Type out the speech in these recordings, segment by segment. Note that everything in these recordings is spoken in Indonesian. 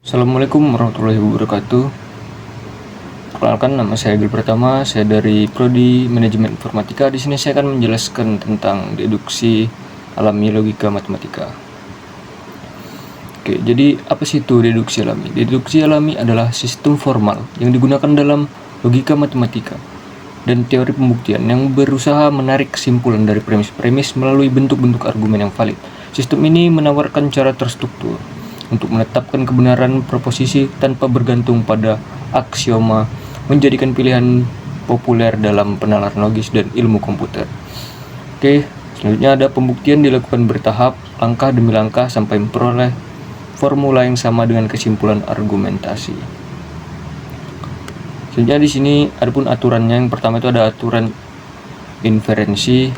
Assalamualaikum warahmatullahi wabarakatuh. Perkenalkan, nama saya Gil Pratama. Saya dari Prodi Manajemen Informatika. Di sini saya akan menjelaskan tentang deduksi alami logika matematika. Oke, jadi apa sih itu deduksi alami? Deduksi alami adalah sistem formal yang digunakan dalam logika matematika dan teori pembuktian yang berusaha menarik kesimpulan dari premis-premis melalui bentuk-bentuk argumen yang valid. Sistem ini menawarkan cara terstruktur untuk menetapkan kebenaran proposisi tanpa bergantung pada aksioma, menjadikan pilihan populer dalam penalaran logis dan ilmu komputer. Oke, selanjutnya ada pembuktian dilakukan bertahap, langkah demi langkah sampai memperoleh formula yang sama dengan kesimpulan argumentasi. Selanjutnya di sini adapun aturannya, yang pertama itu ada aturan inferensi,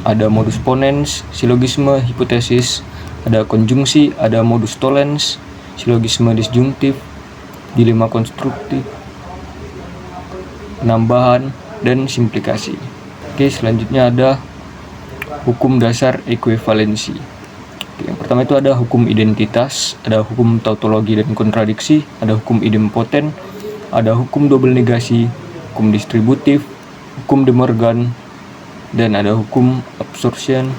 ada modus ponens, silogisme, hipotesis, ada konjungsi, ada modus tollens, silogisme disjungtif, dilema konstruktif, penambahan, dan simplikasi. Oke, selanjutnya ada hukum dasar ekuivalensi. Oke, yang pertama itu ada hukum identitas, ada hukum tautologi dan kontradiksi, ada hukum idempoten, ada hukum double negasi, hukum distributif, hukum De Morgan, dan ada hukum absorption.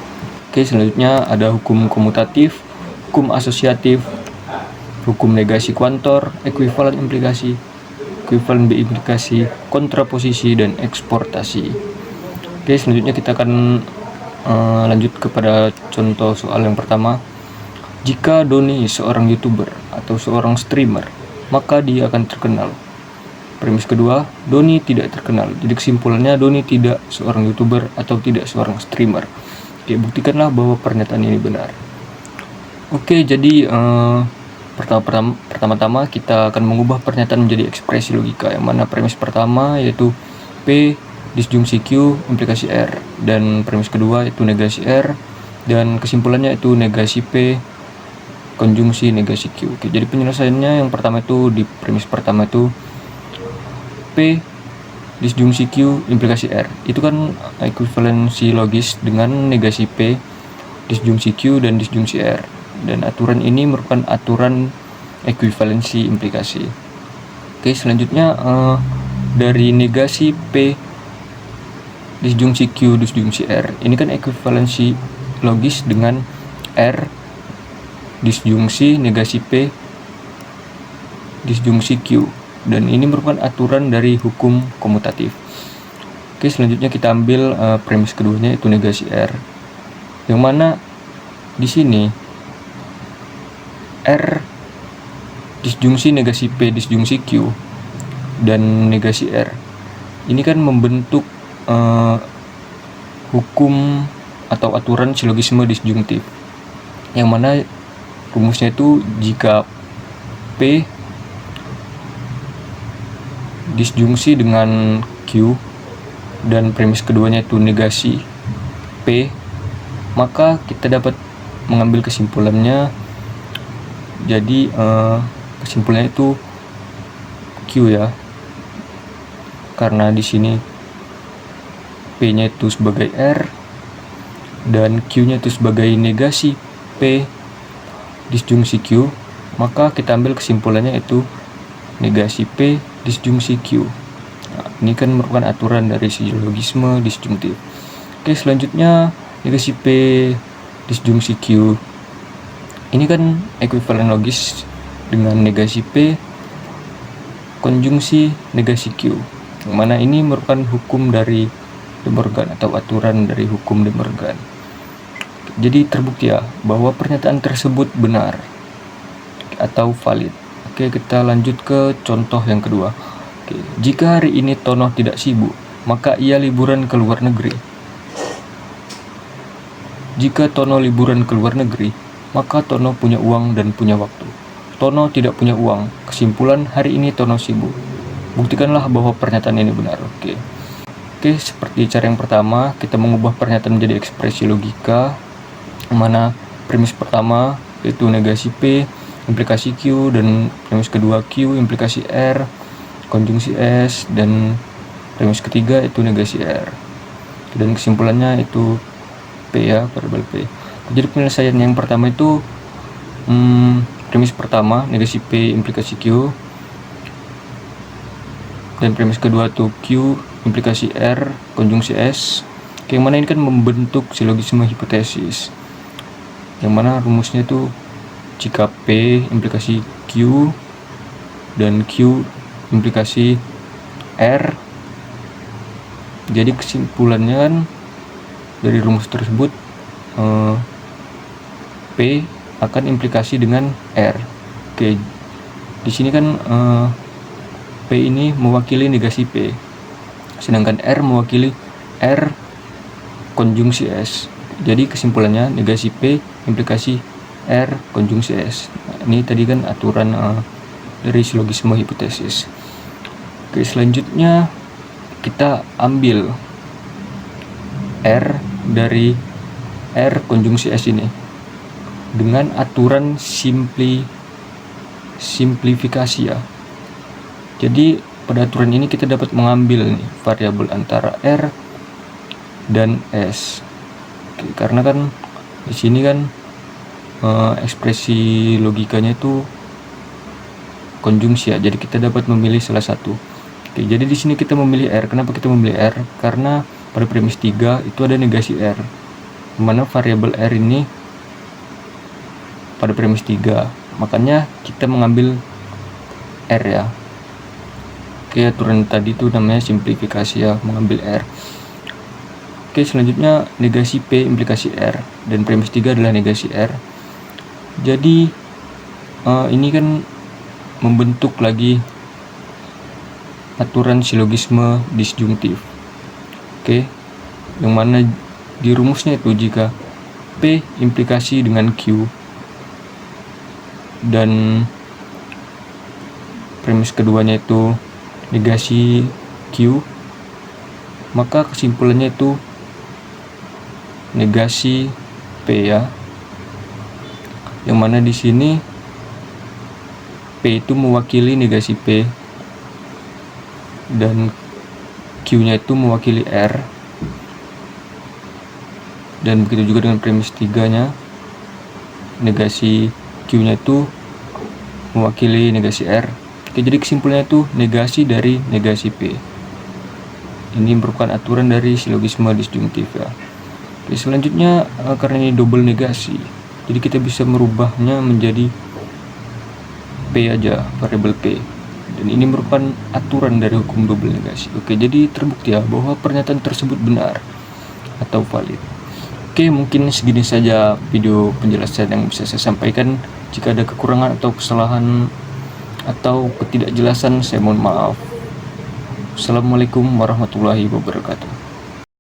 Oke, selanjutnya ada hukum komutatif, hukum asosiatif, hukum negasi kuantor, ekuivalen implikasi, ekuivalen biimplikasi, kontraposisi, dan eksportasi. Oke, selanjutnya kita akan lanjut kepada contoh soal yang pertama. Jika Doni seorang YouTuber atau seorang streamer, maka dia akan terkenal. Premis kedua, Doni tidak terkenal. Jadi kesimpulannya Doni tidak seorang YouTuber atau tidak seorang streamer. Oke, buktikanlah bahwa pernyataan ini benar. Oke, jadi pertama-tama kita akan mengubah pernyataan menjadi ekspresi logika, yang mana premis pertama yaitu P disjungsi Q implikasi R, dan premis kedua yaitu negasi R, dan kesimpulannya itu negasi P konjungsi negasi Q. Oke, jadi penyelesaiannya yang pertama itu di premis pertama itu P disjungsi Q implikasi R. Itu kan ekuivalensi logis dengan negasi P disjungsi Q dan disjungsi R. Dan aturan ini merupakan aturan ekuivalensi implikasi. Oke, selanjutnya dari negasi P disjungsi Q disjungsi R. Ini kan ekuivalensi logis dengan R disjungsi negasi P disjungsi Q. Dan ini merupakan aturan dari hukum komutatif. Oke, selanjutnya kita ambil premis keduanya itu negasi R, yang mana di sini R disjungsi negasi P disjungsi Q dan negasi R ini kan membentuk hukum atau aturan silogisme disjungtif, yang mana rumusnya itu jika P disjungsi dengan Q dan premis keduanya itu negasi P, maka kita dapat mengambil kesimpulannya. Jadi kesimpulannya itu Q ya, karena di sini P-nya itu sebagai R dan Q-nya itu sebagai negasi P disjungsi Q, maka kita ambil kesimpulannya itu negasi P disjungsi Q. Nah, ini kan merupakan aturan dari silogisme disjungtif. Oke, selanjutnya negasi P disjungsi Q. Ini kan ekuivalen logis dengan negasi P konjungsi negasi Q. Yang mana ini merupakan hukum dari De Morgan atau aturan dari hukum De Morgan. Jadi terbukti ya bahwa pernyataan tersebut benar atau valid. Oke, kita lanjut ke contoh yang kedua. Oke, jika hari ini Tono tidak sibuk, maka ia liburan ke luar negeri. Jika Tono liburan ke luar negeri, maka Tono punya uang dan punya waktu. Tono tidak punya uang. Kesimpulan, hari ini Tono sibuk. Buktikanlah bahwa pernyataan ini benar. Oke, seperti cara yang pertama, kita mengubah pernyataan menjadi ekspresi logika, mana premis pertama yaitu negasi P implikasi Q, dan premis kedua Q implikasi R konjungsi S, dan premis ketiga itu negasi R, dan kesimpulannya itu P ya, variabel P. Jadi penyelesaian yang pertama itu premis pertama negasi P implikasi Q, dan premis kedua tuh Q implikasi R konjungsi S. Oke, yang mana ini kan membentuk silogisme hipotesis, yang mana rumusnya itu jika P implikasi Q dan Q implikasi R, jadi kesimpulannya kan dari rumus tersebut P akan implikasi dengan R. Oke, di sini kan P ini mewakili negasi P, sedangkan R mewakili R konjungsi S. Jadi kesimpulannya negasi P implikasi R konjungsi S. Nah, ini tadi kan aturan dari silogisme hipotesis. Oke, selanjutnya kita ambil R dari R konjungsi S ini dengan aturan simplifikasi ya. Jadi pada aturan ini kita dapat mengambil nih variabel antara R dan S. Oke, karena kan di sini kan ekspresi logikanya itu konjungsi ya. Jadi kita dapat memilih salah satu. Oke, jadi di sini kita memilih R. Kenapa kita memilih R? Karena pada premis 3 itu ada negasi R, dimana variabel R ini pada premis 3, makanya kita mengambil R ya. Oke, aturan tadi itu namanya simplifikasi ya, mengambil R. Oke, selanjutnya negasi P implikasi R, dan premis 3 adalah negasi R. Jadi ini kan membentuk lagi aturan silogisme disjungtif. Oke, yang mana di rumusnya itu jika P implikasi dengan Q dan premis keduanya itu negasi Q, maka kesimpulannya itu negasi P ya. Yang mana di sini P itu mewakili negasi P dan Q-nya itu mewakili R, dan begitu juga dengan premis 3-nya, negasi Q-nya itu mewakili negasi R. Oke, jadi kesimpulannya itu negasi dari negasi P. Ini merupakan aturan dari silogisme disjungtif ya. Oke, selanjutnya karena ini double negasi, jadi kita bisa merubahnya menjadi P aja, variabel P. Dan ini merupakan aturan dari hukum double negasi. Oke, jadi terbukti ya bahwa pernyataan tersebut benar atau valid. Oke, mungkin segini saja video penjelasan yang bisa saya sampaikan. Jika ada kekurangan atau kesalahan atau ketidakjelasan, saya mohon maaf. Assalamualaikum warahmatullahi wabarakatuh.